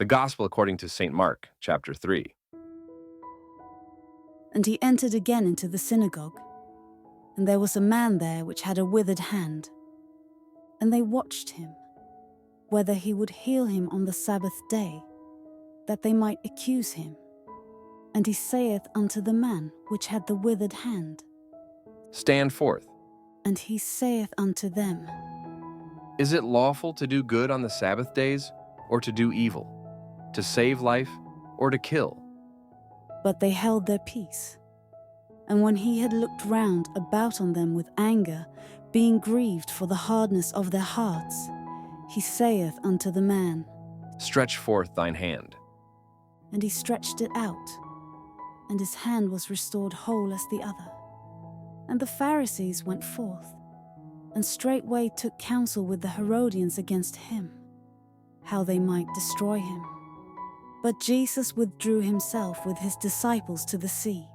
The Gospel according to St. Mark, chapter 3. And he entered again into the synagogue, and there was a man there which had a withered hand. And they watched him, whether he would heal him on the Sabbath day, that they might accuse him. And he saith unto the man which had the withered hand, Stand forth. and he saith unto them, Is it lawful to do good on the Sabbath days, or to do evil? To save life, or to kill? But they held their peace. And when he had looked round about on them with anger, being grieved for the hardness of their hearts, he saith unto the man, Stretch forth thine hand. And he stretched it out, and his hand was restored whole as the other. And the Pharisees went forth, and straightway took counsel with the Herodians against him, how they might destroy him. But Jesus withdrew himself with his disciples to the sea,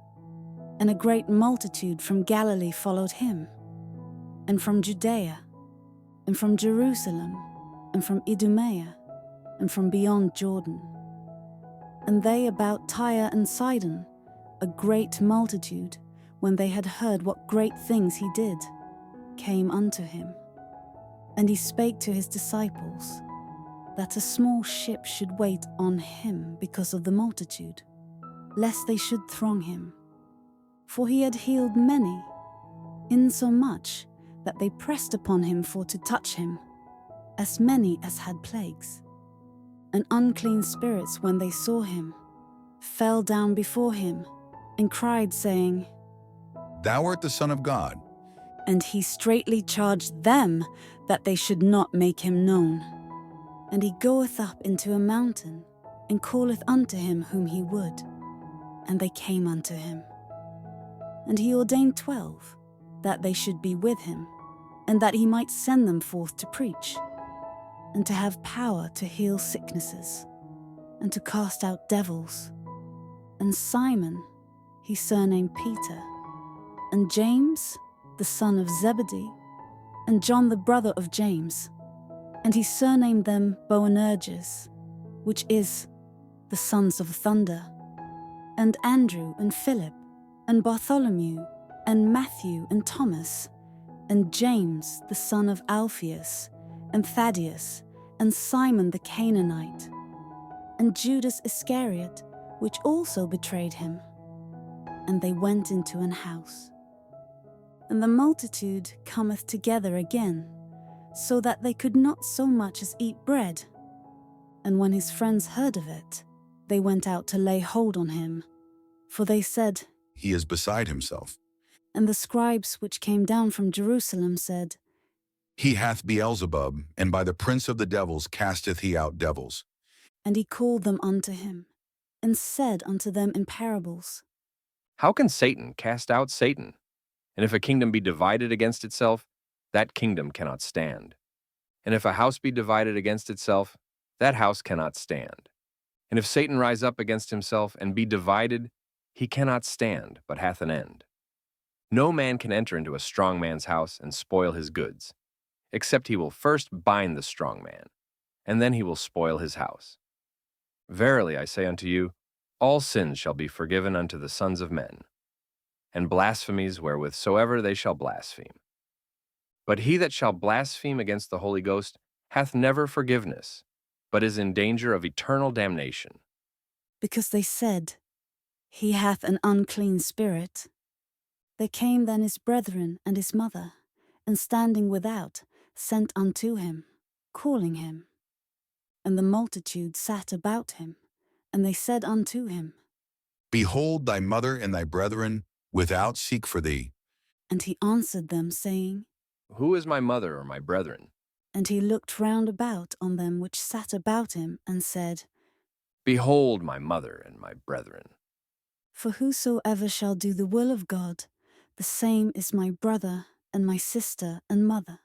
and a great multitude from Galilee followed him, and from Judea, and from Jerusalem, and from Idumea, and from beyond Jordan. And they about Tyre and Sidon, a great multitude, when they had heard what great things he did, came unto him. And he spake to his disciples, that a small ship should wait on him because of the multitude, lest they should throng him. For he had healed many, insomuch that they pressed upon him for to touch him, as many as had plagues. And unclean spirits, when they saw him, fell down before him, and cried, saying, Thou art the Son of God. And he straitly charged them that they should not make him known. And he goeth up into a mountain, and calleth unto him whom he would. And they came unto him. And he ordained 12, that they should be with him, and that he might send them forth to preach, and to have power to heal sicknesses, and to cast out devils. And Simon he surnamed Peter, and James the son of Zebedee, and John the brother of James, and he surnamed them Boanerges, which is the sons of thunder, and Andrew and Philip, and Bartholomew, and Matthew and Thomas, and James the son of Alphaeus, and Thaddeus, and Simon the Canaanite, and Judas Iscariot, which also betrayed him. And they went into an house. And the multitude cometh together again, so that they could not so much as eat bread. And when his friends heard of it, they went out to lay hold on him. For they said, He is beside himself. And the scribes which came down from Jerusalem said, He hath Beelzebub, and by the prince of the devils casteth he out devils. And he called them unto him, and said unto them in parables, How can Satan cast out Satan? And if a kingdom be divided against itself, that kingdom cannot stand. And if a house be divided against itself, that house cannot stand. And if Satan rise up against himself and be divided, he cannot stand, but hath an end. No man can enter into a strong man's house and spoil his goods, except he will first bind the strong man, and then he will spoil his house. Verily I say unto you, all sins shall be forgiven unto the sons of men, and blasphemies wherewith soever they shall blaspheme. But he that shall blaspheme against the Holy Ghost hath never forgiveness, but is in danger of eternal damnation. because they said, He hath an unclean spirit. There came then his brethren and his mother, and standing without, sent unto him, calling him. And the multitude sat about him, and they said unto him, Behold, thy mother and thy brethren without seek for thee. And he answered them, saying, Who is my mother or my brethren? And he looked round about on them which sat about him, and said, Behold my mother and my brethren. For whosoever shall do the will of God, the same is my brother, and my sister, and mother.